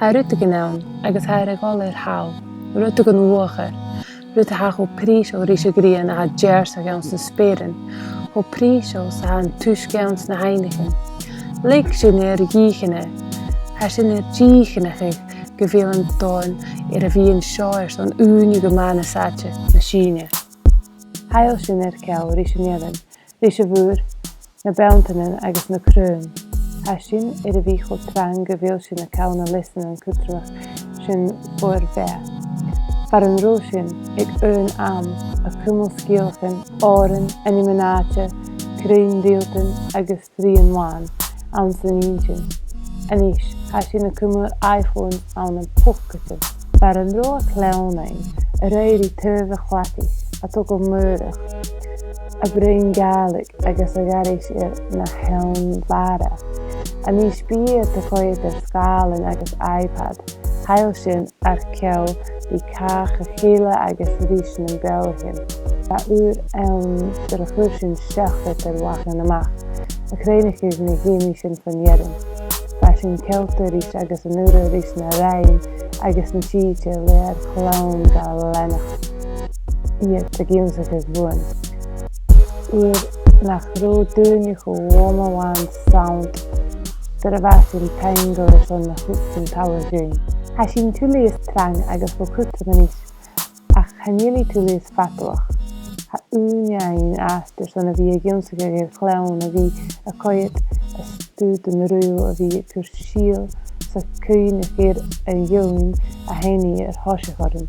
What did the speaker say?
Tá ruta gnáin agus tá ag gáil ar há, ruta gan uachar, ruta ha go prís ó rís a grían a ha djers a gans na spérin, go prís ó sa han tuis gans na heineken. Lik sin gíchine, ha sin gíchine gevéel an doin a bhí an seoir an únig mana saite na síne. Hail sin ceall rís an éan, rís a bhúr, na beantainen agus na crún. Ha sin a bhí go trang gevéel sin na cauna listen an cutrach sin voor bheith. Far an ró sin ag am a cumul scialchan, áran, animanáte, crún díaltan agus tríanháin an san ín. Anis, ha sin a cumul iPhone an an pockete. Far an ró a clownain, a réirí tuve chlatí, a tó go murach, a brein galig agus a garis na helm vara. Anis bí a choid scálan agus iPad, hail sin ar ceall í cach a chéile agus rísin an Belgium. A úr dar a chuir sin steachta ar wachan amach, a chréinech na géimi sin fan jerin. Ba sin ceilta rís agus an úra rís na rain agus na títe le ar chlán ga lenach. Iad a gíimsach is bhuan. Úr nach ró dúne go wama sound dar a bheit sin tangle son na húpsin Tower Green. Ha sin Tuilleadh trang agus go cuta manis, ach chanéli Tuilleadh Fadalach. Ha úneain astar son a bhí a gimsach ar chlán a bhí a coiad a stúd an rú a bhí cur síl sa cúin a chéir an jóin a héine ar hoisichorin.